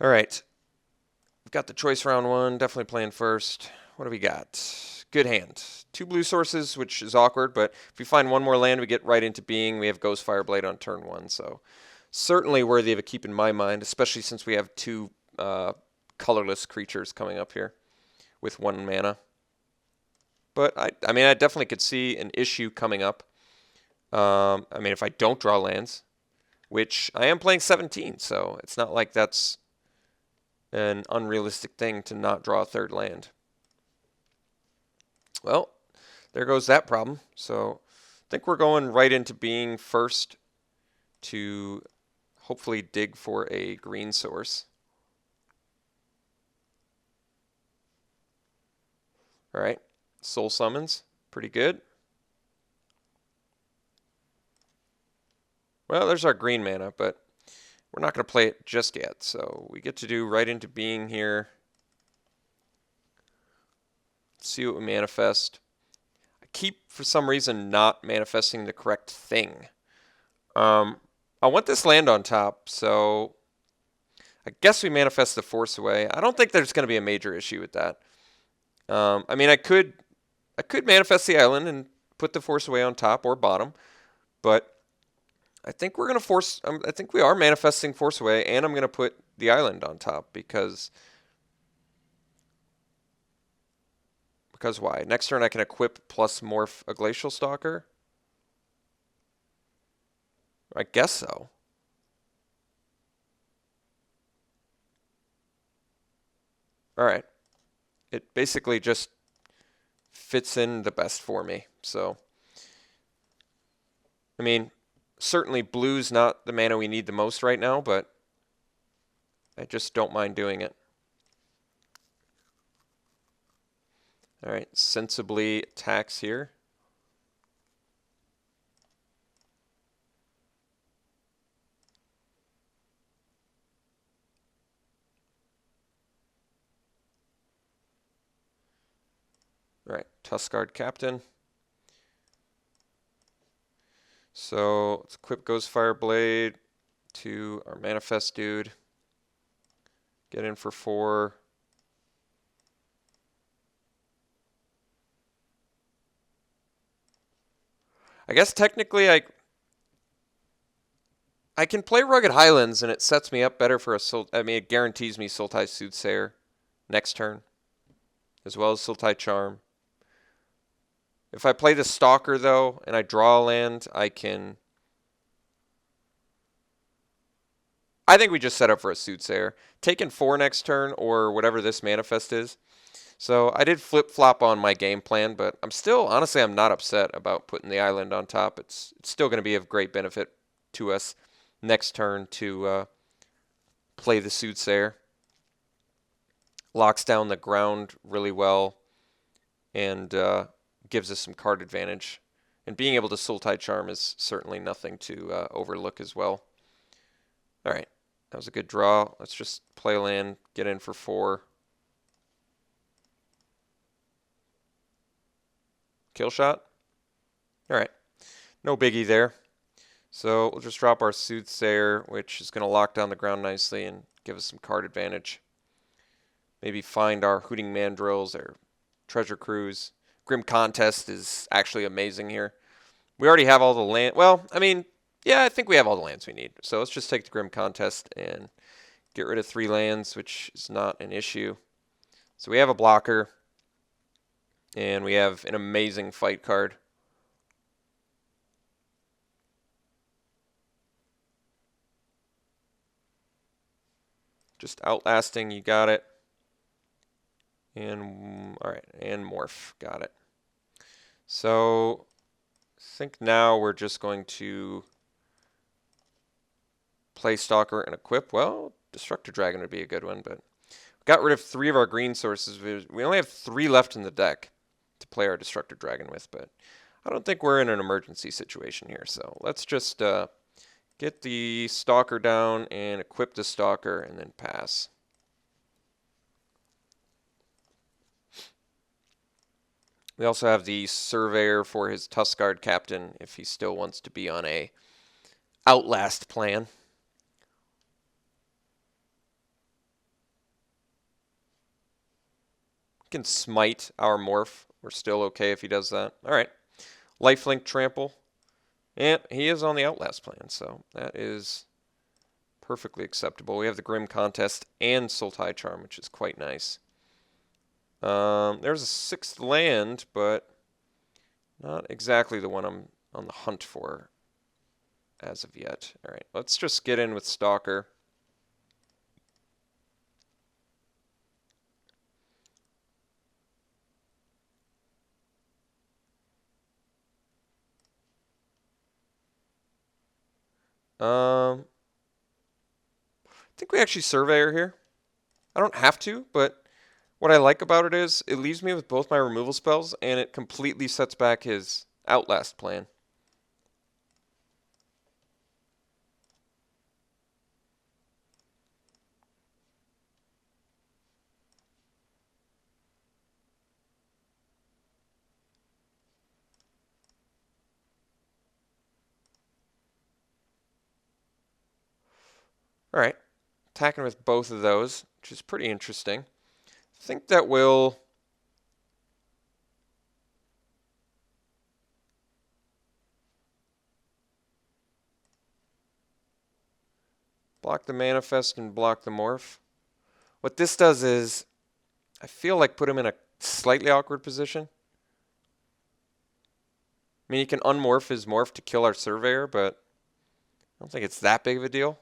All right. We've got the choice round one. Definitely playing first. What do we got? Good hand. Two blue sources, which is awkward, but if we find one more land, we get right into being. We have Ghost Fireblade on turn one, so certainly worthy of a keep in my mind, especially since we have two colorless creatures coming up here with 1 mana. But I mean, I definitely could see an issue coming up. I mean, if I don't draw lands, which I am playing 17, so it's not like that's an unrealistic thing to not draw a third land. Well, there goes that problem. So I think we're going right into being first to hopefully dig for a green source. All right, Soul Summons, pretty good. Well, there's our green mana, but we're not going to play it just yet. So we get to do right into being here. See what we manifest. I keep, for some reason, not manifesting the correct thing. I want this land on top, so I guess we manifest the Force away. I don't think there's going to be a major issue with that. I mean, I could manifest the island and put the Force away on top or bottom, but I think we're going to force. I think we are manifesting Force away, and I'm going to put the island on top because why? Next turn I can equip plus morph a Glacial Stalker. I guess so. All right. It basically just fits in the best for me. So, I mean, certainly blue's not the mana we need the most right now, but I just don't mind doing it. All right, sensibly attacks here. All right, Tuskguard Captain. So let's equip Ghost Fireblade to our Manifest dude. Get in for 4. I guess technically I can play Rugged Highlands and it sets me up better for a I mean, it guarantees me Sultai Soothsayer next turn, as well as Sultai Charm. If I play the Stalker, though, and I draw a land, I think we just set up for a Soothsayer. Taking 4 next turn, or whatever this Manifest is. So I did flip-flop on my game plan, but honestly, I'm not upset about putting the island on top. It's still going to be of great benefit to us next turn to play the Soothsayer. Locks down the ground really well, and gives us some card advantage. And being able to Sultai Charm is certainly nothing to overlook as well. All right, that was a good draw. Let's just play a land, get in for 4. Kill shot. All right, no biggie there. So we'll just drop our Soothsayer, which is going to lock down the ground nicely and give us some card advantage. Maybe find our Hooting Mandrills or Treasure Cruise. Grim Contest is actually amazing here. We already have all the land. Well, I mean, yeah, I think we have all the lands we need. So let's just take the Grim Contest and get rid of 3 lands, which is not an issue. So we have a blocker, and we have an amazing fight card. Just outlasting, you got it. And all right, and morph, got it. So I think now we're just going to play Stalker and equip. Well, Destructor Dragon would be a good one, but we got rid of 3 of our green sources. We only have 3 left in the deck to play our Destructor Dragon with, but I don't think we're in an emergency situation here. So let's just get the Stalker down and equip the Stalker and then pass. We also have the Surveyor for his Tuskguard Captain if he still wants to be on a Outlast plan. He can smite our morph. We're still okay if he does that. All right. Lifelink trample. And he is on the Outlast plan, so that is perfectly acceptable. We have the Grim Contest and Sultai Charm, which is quite nice. There's a 6th land, but not exactly the one I'm on the hunt for as of yet. All right, let's just get in with Stalker. I think we actually Surveyor here. I don't have to, but what I like about it is it leaves me with both my removal spells, and it completely sets back his Outlast plan. All right, attacking with both of those, which is pretty interesting. I think that will block the Manifest and block the Morph. What this does is, I feel like put him in a slightly awkward position. I mean, he can unmorph his Morph to kill our Surveyor, but I don't think it's that big of a deal.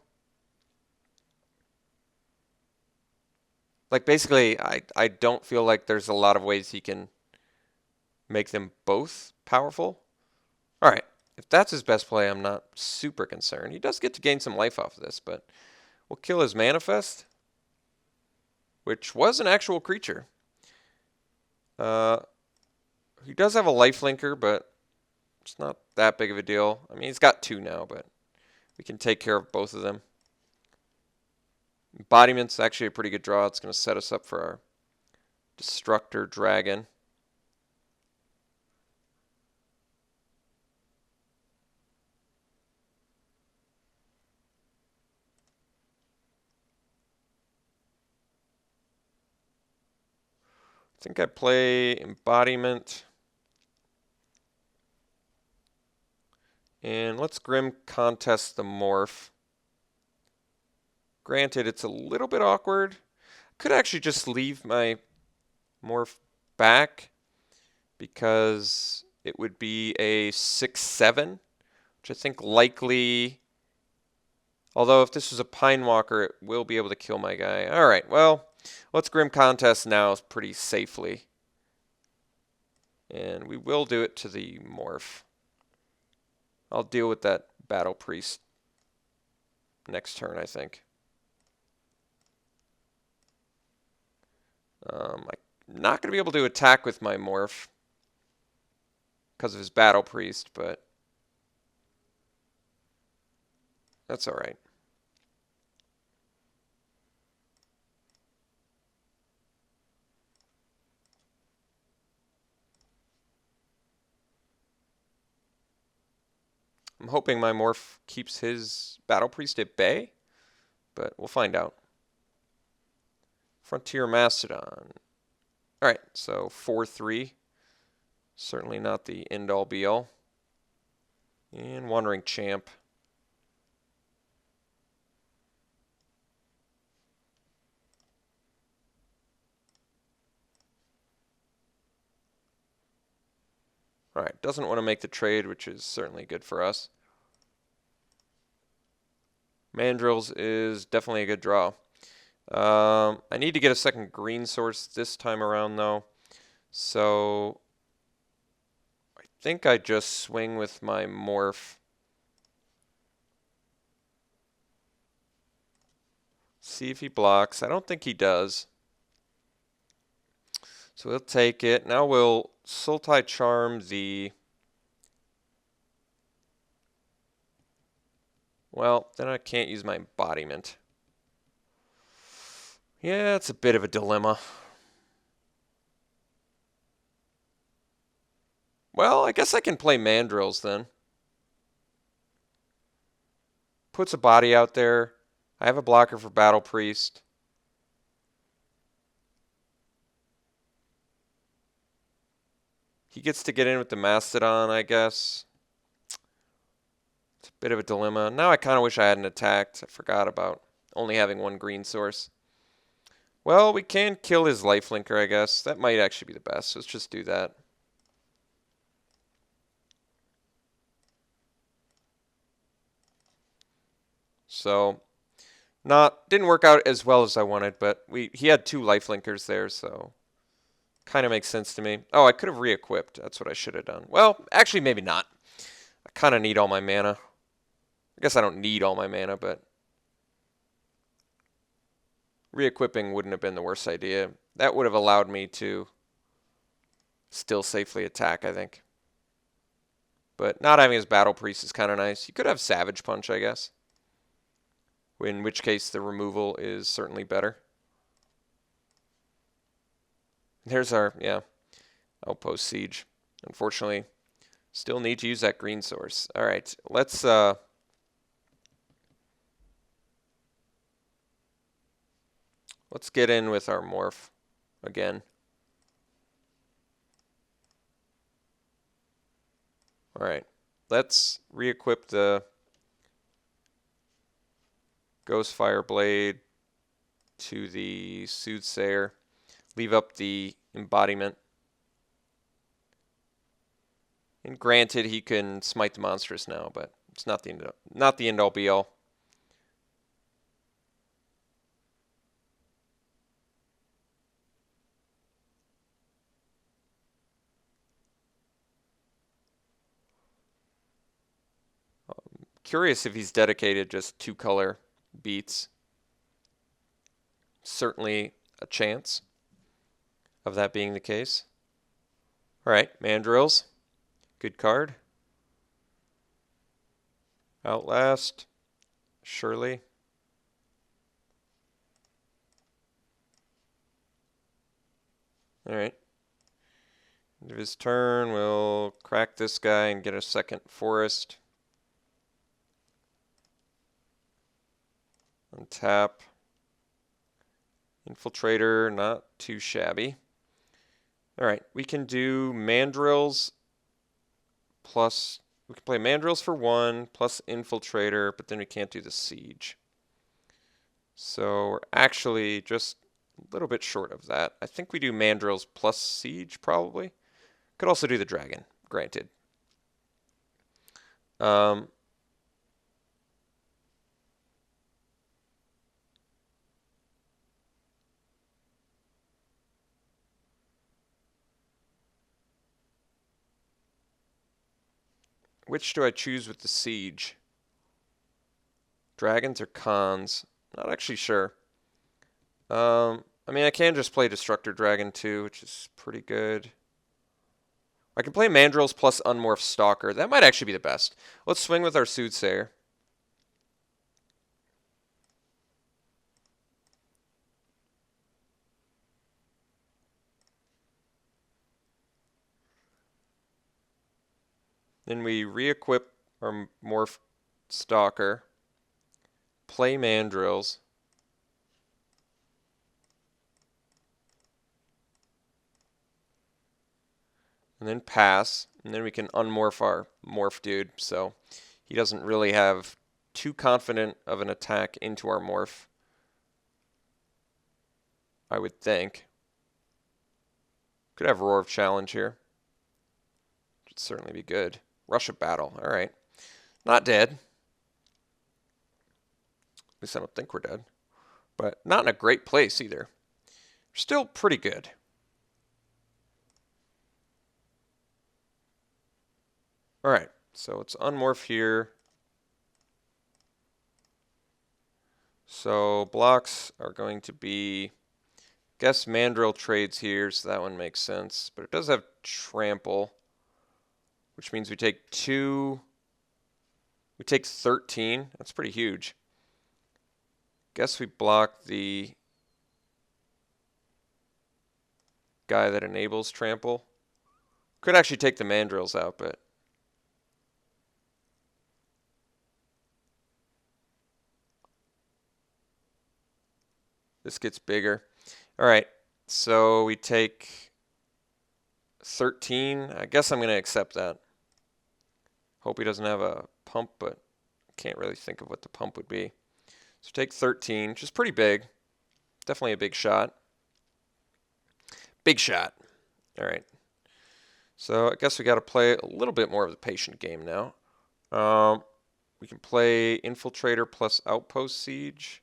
Like, basically, I don't feel like there's a lot of ways he can make them both powerful. All right, if that's his best play, I'm not super concerned. He does get to gain some life off of this, but we'll kill his Manifest, which was an actual creature. He does have a lifelinker, but it's not that big of a deal. I mean, he's got 2 now, but we can take care of both of them. Embodiment's actually a pretty good draw. It's going to set us up for our Destructor Dragon. I think I play Embodiment. And let's Grim Contest the Morph. Granted, it's a little bit awkward. Could actually just leave my Morph back because it would be a 6/7, which I think likely, although if this was a Pine Walker, it will be able to kill my guy. All right, well, let's Grim Contest now pretty safely. And we will do it to the Morph. I'll deal with that Battle Priest next turn, I think. I'm not going to be able to attack with my Morph because of his Battle Priest, but that's all right. I'm hoping my Morph keeps his Battle Priest at bay, but we'll find out. Frontier Mastodon. All right, so 4/3. Certainly not the end-all be-all. And Wandering Champ. All right, doesn't want to make the trade, which is certainly good for us. Mandrills is definitely a good draw. I need to get a second green source this time around, though. So I think I just swing with my Morph. See if he blocks. I don't think he does. So we'll take it. Now we'll Sultai Charm the... Well, then I can't use my Embodiment. Yeah, it's a bit of a dilemma. Well, I guess I can play Mandrills then. Puts a body out there. I have a blocker for Battle Priest. He gets to get in with the Mastodon, I guess. It's a bit of a dilemma. Now I kind of wish I hadn't attacked. I forgot about only having one green source. Well, we can kill his lifelinker, I guess. That might actually be the best. Let's just do that. So, didn't work out as well as I wanted, but he had 2 lifelinkers there, so kind of makes sense to me. Oh, I could have re-equipped. That's what I should have done. Well, actually, maybe not. I kind of need all my mana. I guess I don't need all my mana, but re-equipping wouldn't have been the worst idea. That would have allowed me to still safely attack, I think. But not having his Battle Priest is kind of nice. You could have Savage Punch, I guess. In which case the removal is certainly better. There's our, Outpost Siege. Unfortunately, still need to use that green source. All right, let's get in with our morph again. All right, let's re-equip the Ghostfire Blade to the Soothsayer. Leave up the Embodiment. And granted, he can smite the monstrous now, but it's not the end all be all. Curious if he's dedicated just 2-color beats. Certainly a chance of that being the case. All right, Mandrills. Good card. Outlast. Surely. All right. End of his turn, we'll crack this guy and get a second forest. Untap. Infiltrator, not too shabby. All right, we can do Mandrills plus, we can play Mandrills for 1 plus Infiltrator, but then we can't do the Siege. So we're actually just a little bit short of that. I think we do Mandrills plus Siege, probably. Could also do the Dragon, granted. Which do I choose with the Siege? Dragons or Khans? Not actually sure. I mean, I can just play Destructor Dragon too, which is pretty good. I can play Mandrills plus Unmorphed Stalker. That might actually be the best. Let's swing with our Soothsayer. Then we re-equip our Morphed Stalker. Play Mandrills. And then pass. And then we can unmorph our Morph dude. So he doesn't really have too confident of an attack into our Morph, I would think. Could have Roar of Challenge here. Should certainly be good. Rush of Battle. All right. Not dead. At least I don't think we're dead. But not in a great place either. Still pretty good. All right. So let's unmorph here. So blocks are going to be, guess Mandrill trades here, so that one makes sense. But it does have Trample, which means we take 2. We take 13. That's pretty huge. Guess we block the guy that enables Trample. Could actually take the Mandrills out, but this gets bigger. All right, so we take 13. I guess I'm going to accept that. Hope he doesn't have a pump, but can't really think of what the pump would be. So take 13, which is pretty big. Definitely a big shot. Big shot. All right. So I guess we got to play a little bit more of the patient game now. We can play Infiltrator plus Outpost Siege.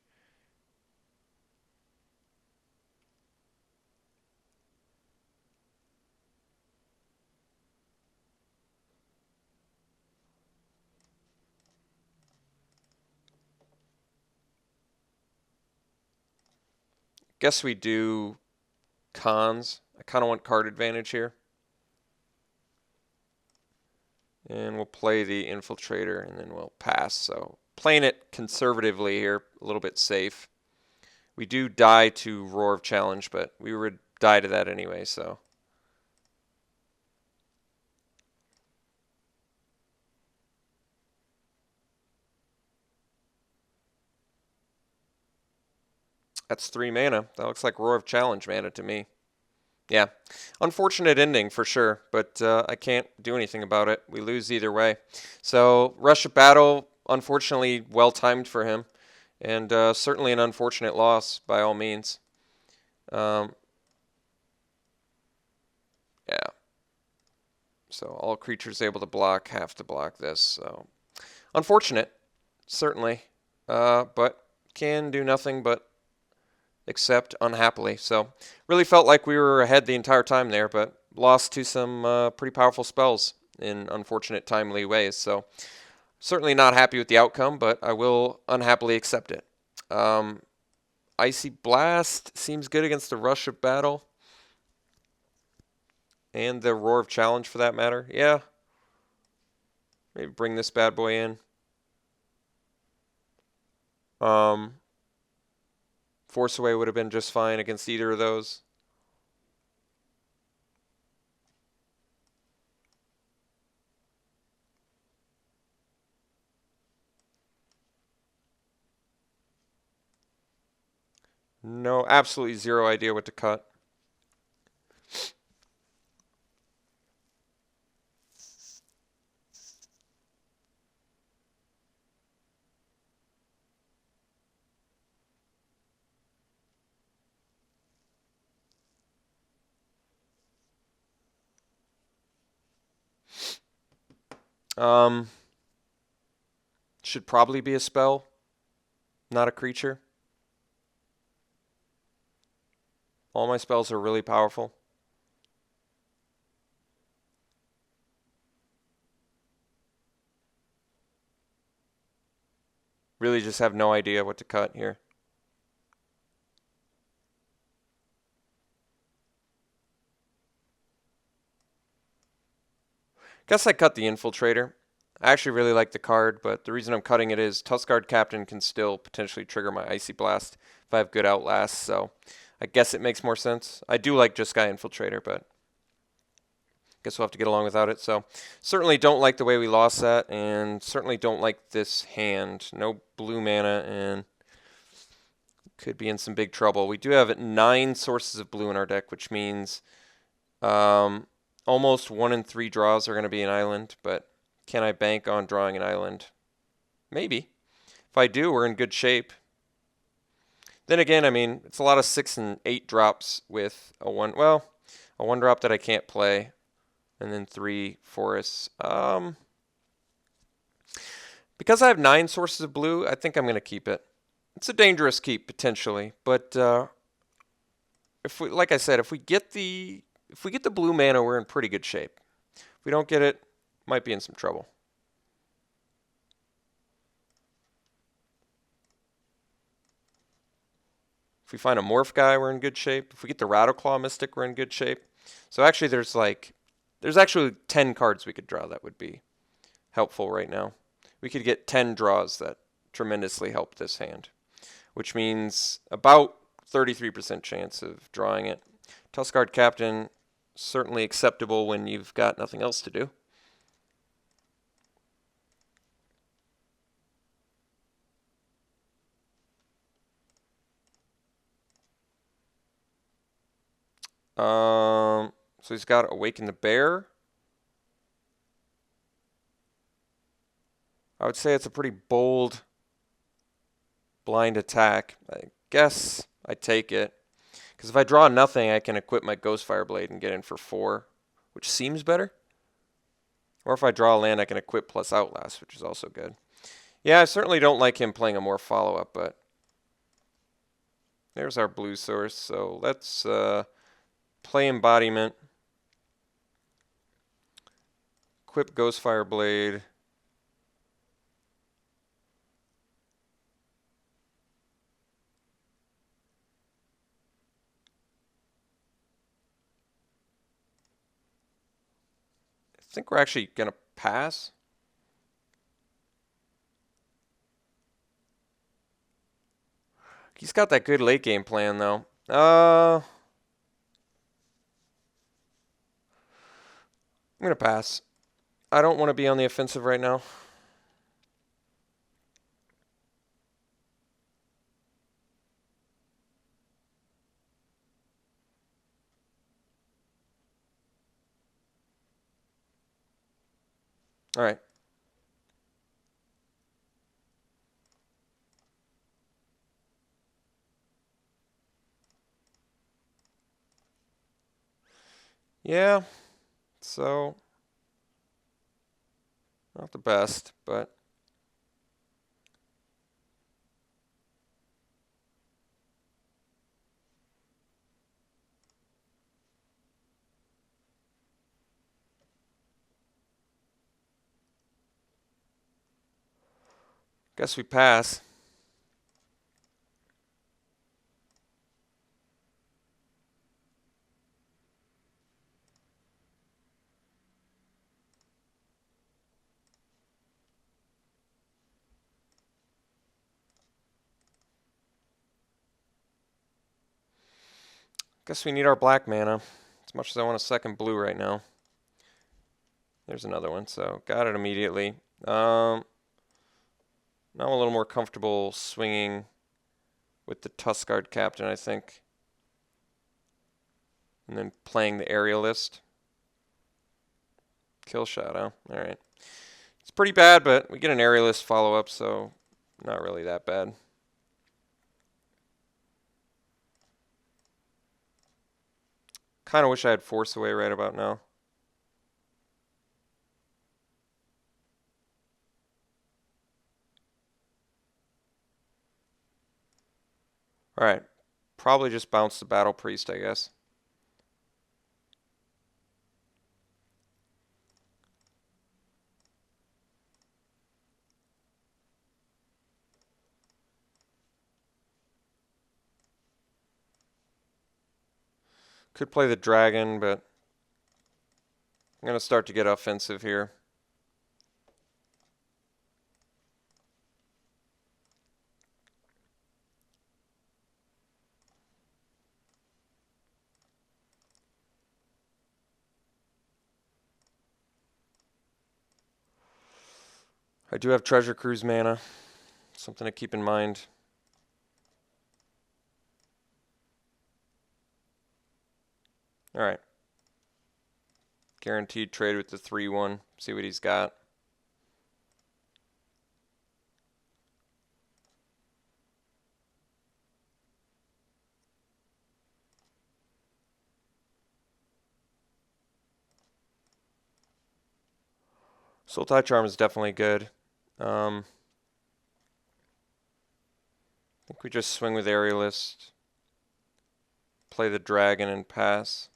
Guess we do Khans. I kind of want card advantage here. And we'll play the Infiltrator, and then we'll pass. So playing it conservatively here, a little bit safe. We do die to Roar of Challenge, but we would die to that anyway, so. That's 3 mana. That looks like Roar of Challenge mana to me. Yeah, unfortunate ending for sure, but I can't do anything about it. We lose either way. So Rush of Battle, unfortunately well-timed for him, and certainly an unfortunate loss by all means. Yeah. So all creatures able to block have to block this. So unfortunate, certainly, but can do nothing but accept unhappily. So really felt like we were ahead the entire time there, but lost to some pretty powerful spells in unfortunate timely ways. So certainly not happy with the outcome, but I will unhappily accept it. Icy Blast seems good against the Rush of Battle. And the Roar of Challenge for that matter. Yeah. Maybe bring this bad boy in. Force Away would have been just fine against either of those. No, absolutely zero idea what to cut. Should probably be a spell, not a creature. All my spells are really powerful. Really just have no idea what to cut here. Guess I cut the Infiltrator. I actually really like the card, but the reason I'm cutting it is Tuskguard Captain can still potentially trigger my Icy Blast if I have good Outlast, so I guess it makes more sense. I do like Jeskai Infiltrator, but guess we'll have to get along without it. So certainly don't like the way we lost that, and certainly don't like this hand. No blue mana, and could be in some big trouble. We do have 9 sources of blue in our deck, which means almost 1 in 3 draws are going to be an island, but can I bank on drawing an island? Maybe. If I do, we're in good shape. Then again, I mean, it's a lot of 6 and 8 drops with a 1, well, a 1 drop that I can't play, and then 3 forests. Because I have 9 sources of blue, I think I'm going to keep it. It's a dangerous keep potentially, but if we, like I said, if we get the blue mana, we're in pretty good shape. If we don't get it, might be in some trouble. If we find a Morph guy, we're in good shape. If we get the Rattleclaw Mystic, we're in good shape. So actually there's actually 10 cards we could draw that would be helpful right now. We could get 10 draws that tremendously help this hand, which means about 33% chance of drawing it. Tuskguard Captain, certainly acceptable when you've got nothing else to do. So he's got Awaken the Bear. I would say it's a pretty bold blind attack. I guess I take it. Because if I draw nothing, I can equip my Ghostfire Blade and get in for 4, which seems better. Or if I draw a land, I can equip plus Outlast, which is also good. Yeah, I certainly don't like him playing a more follow-up, but there's our blue source. So let's play Embodiment. Equip Ghostfire Blade. I think we're actually going to pass. He's got that good late game plan, though. I'm going to pass. I don't want to be on the offensive right now. All right. Yeah. So, not the best, but guess we pass. Guess we need our black mana. As much as I want a second blue right now. There's another one, so got it immediately. Now I'm a little more comfortable swinging with the Tuskard Captain, I think. And then playing the Aerialist. Kill shot, huh? Alright. It's pretty bad, but we get an Aerialist follow-up, so not really that bad. Kind of wish I had Force Away right about now. Alright. Probably just bounce the Battle Priest, I guess. Could play the Dragon, but I'm going to start to get offensive here. I do have Treasure Cruise mana. Something to keep in mind. Alright. Guaranteed trade with the 3-1. See what he's got. Sultai Charm is definitely good. I think we just swing with Aerialist. Play the Dragon and pass.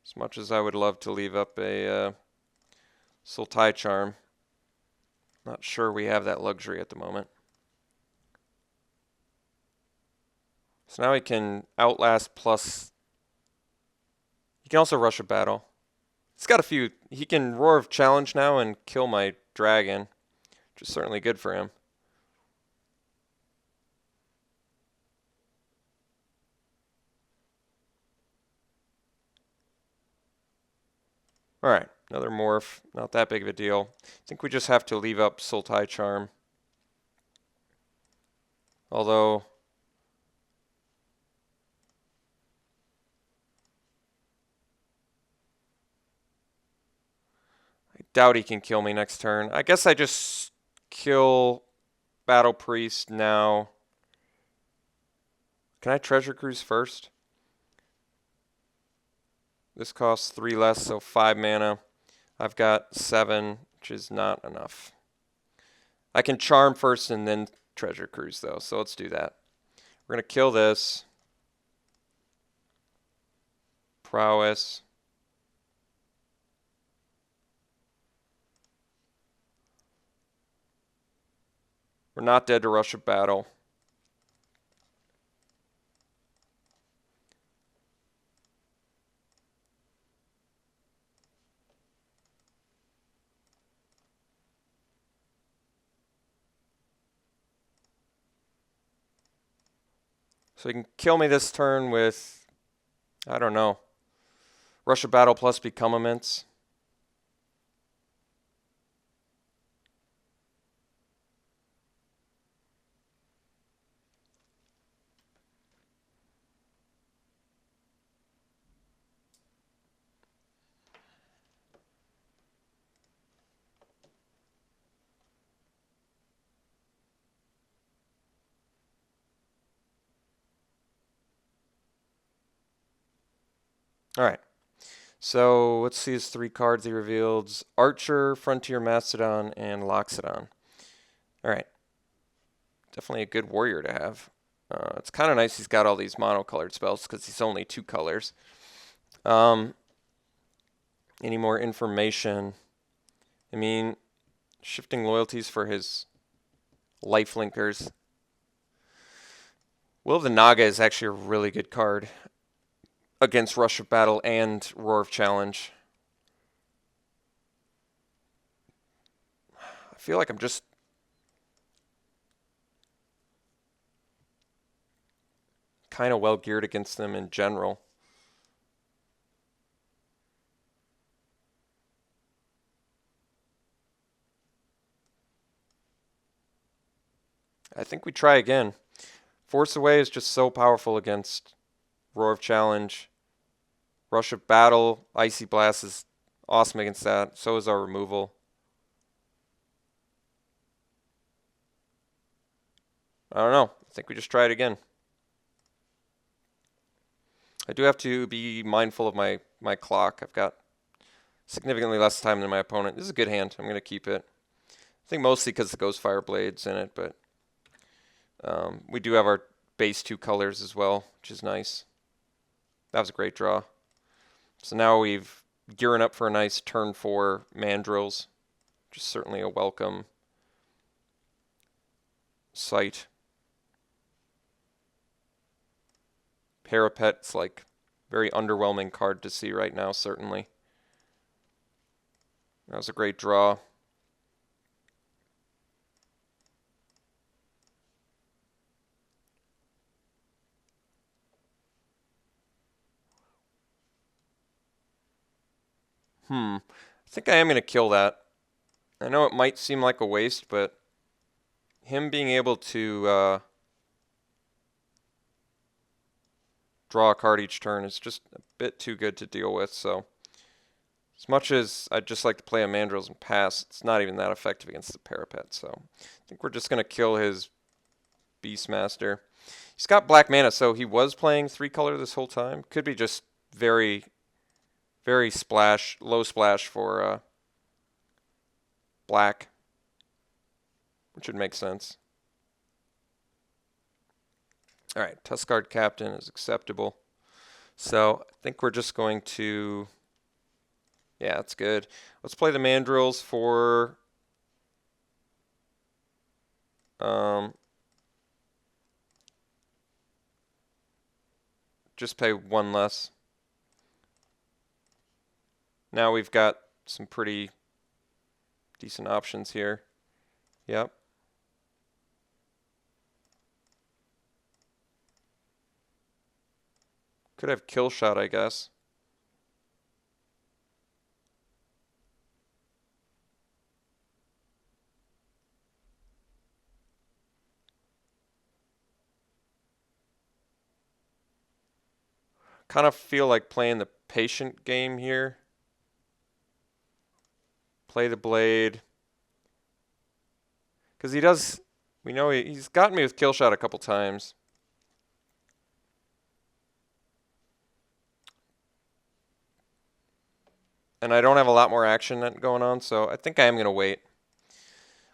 As much as I would love to leave up a Sultai Charm, not sure we have that luxury at the moment. So now he can Outlast plus... He can also rush a battle. He's got a few... He can Roar of Challenge now and kill my Dragon, which is certainly good for him. Alright, another Morph. Not that big of a deal. I think we just have to leave up Sultai Charm. Although, doubt he can kill me next turn. I guess I just kill Battle Priest now. Can I Treasure Cruise first? This costs 3 less, so 5 mana. I've got 7, which is not enough. I can Charm first and then Treasure Cruise, though, so let's do that. We're going to kill this. Prowess. We're not dead to Rush of Battle. So he can kill me this turn with, I don't know, Rush of Battle plus Become Immense. All right. So let's see his 3 cards he revealed. Archer, Frontier Mastodon, and Loxodon. All right. Definitely a good warrior to have. It's kind of nice he's got all these monocolored spells because he's only 2 colors. Any more information? I mean, shifting loyalties for his lifelinkers. Will of the Naga is actually a really good card against Rush of Battle and Roar of Challenge. I feel like I'm just kind of well geared against them in general. I think we try again. Force Away is just so powerful against Roar of Challenge. Rush of Battle, Icy Blast is awesome against that. So is our removal. I don't know. I think we just try it again. I do have to be mindful of my clock. I've got significantly less time than my opponent. This is a good hand. I'm going to keep it. I think mostly because the Ghostfire Blade's in it, but we do have our base 2 colors as well, which is nice. That was a great draw. So now we've gearing up for a nice turn 4 Mandrills, which is certainly a welcome sight. Parapet's like very underwhelming card to see right now, certainly. That was a great draw. I think I am going to kill that. I know it might seem like a waste, but him being able to draw a card each turn is just a bit too good to deal with. So as much as I'd just like to play a Mandrills and pass, it's not even that effective against the Parapet. So I think we're just going to kill his Beastmaster. He's got black mana, so he was playing 3 color this whole time. Could be just very, very low splash for black, which would make sense. All right, Tuskguard Captain is acceptable. So I think we're just going to, yeah, that's good. Let's play the Mandrills for just pay 1 less. Now we've got some pretty decent options here. Yep. Could have Kill Shot, I guess. Kind of feel like playing the patient game here. Play the blade. Because he does... We know he's gotten me with kill shot a couple times. And I don't have a lot more action going on, so I think I am going to wait.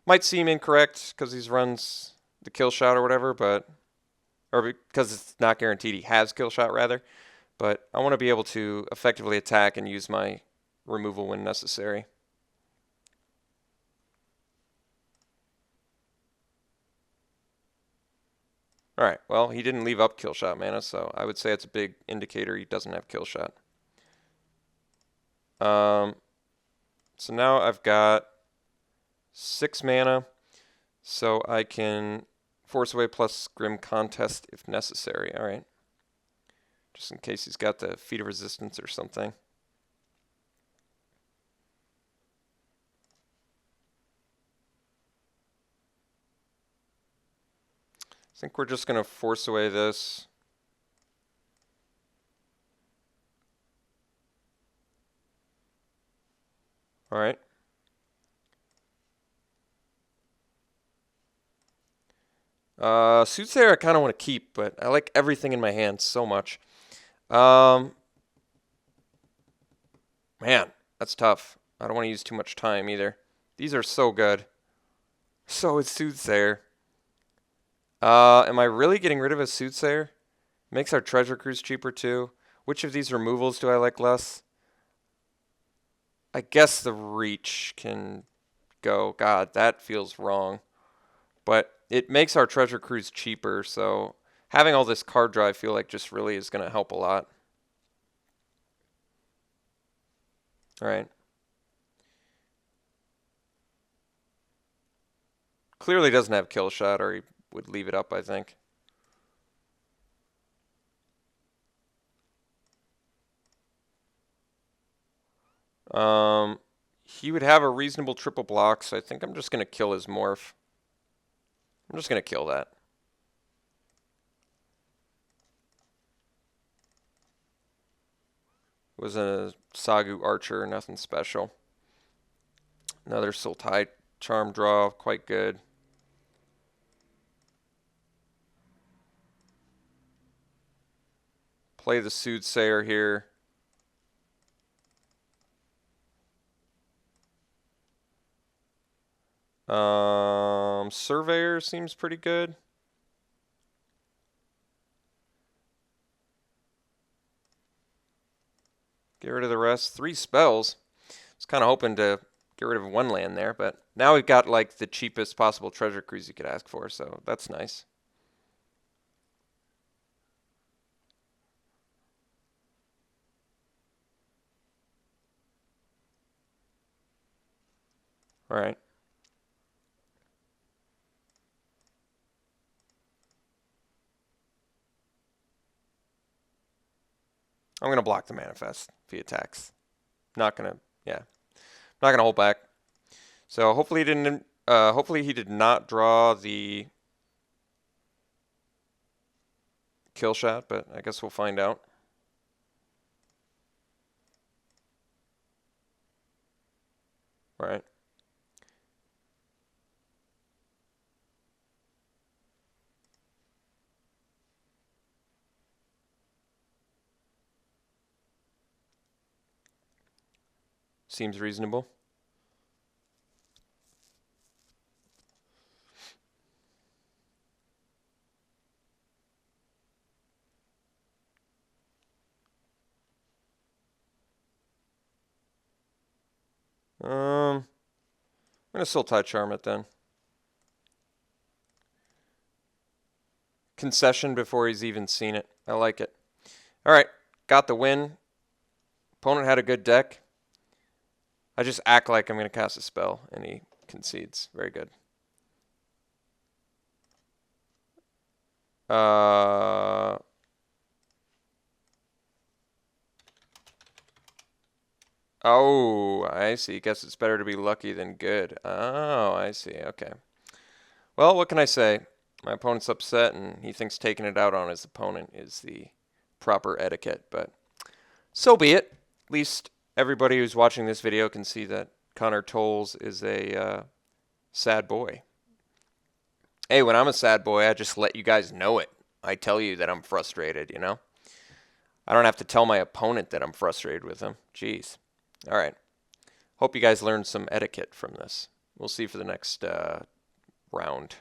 Might seem incorrect because he runs the kill shot or whatever, but... Or because it's not guaranteed he has kill shot, rather. But I want to be able to effectively attack and use my removal when necessary. Alright, well, he didn't leave up kill shot mana, so I would say it's a big indicator he doesn't have kill shot. So now I've got 6 mana, so I can force away plus Grim Contest if necessary. Alright. Just in case he's got the Feat of Resistance or something. I think we're just going to force away this. Alright. Soothsayer I kind of want to keep, but I like everything in my hand so much. Man, that's tough. I don't want to use too much time either. These are so good. So is Soothsayer. Am I really getting rid of a Soothsayer? Makes our Treasure Cruise cheaper too. Which of these removals do I like less? I guess the Reach can go. God, that feels wrong. But it makes our Treasure Cruise cheaper, so having all this card draw I feel like just really is going to help a lot. Alright. Clearly doesn't have kill shot, or he would leave it up, I think. He would have a reasonable triple block, so I think I'm just going to kill his morph. I'm just going to kill that. It was a Sagu Archer, nothing special. Another Sultai Charm draw, quite good. Play the Soothsayer here. Surveyor seems pretty good. Get rid of the rest. 3 spells. I was kind of hoping to get rid of 1 land there, but now we've got like the cheapest possible Treasure Cruise you could ask for, so that's nice. Alright. I'm going to block the Manifest if he attacks. Not going to, yeah. Not going to hold back. So hopefully he did not draw the kill shot, but I guess we'll find out. Right. Seems reasonable. I'm going to Sultai Charm it then. Concession before he's even seen it. I like it. Alright, got the win. Opponent had a good deck. I just act like I'm going to cast a spell, and he concedes. Very good. Oh, I see. Guess it's better to be lucky than good. Oh, I see. Okay. Well, what can I say? My opponent's upset, and he thinks taking it out on his opponent is the proper etiquette, but so be it. At least everybody who's watching this video can see that Connor Tolles is a sad boy. Hey, when I'm a sad boy, I just let you guys know it. I tell you that I'm frustrated, you know? I don't have to tell my opponent that I'm frustrated with him. Jeez. All right. Hope you guys learned some etiquette from this. We'll see for the next round.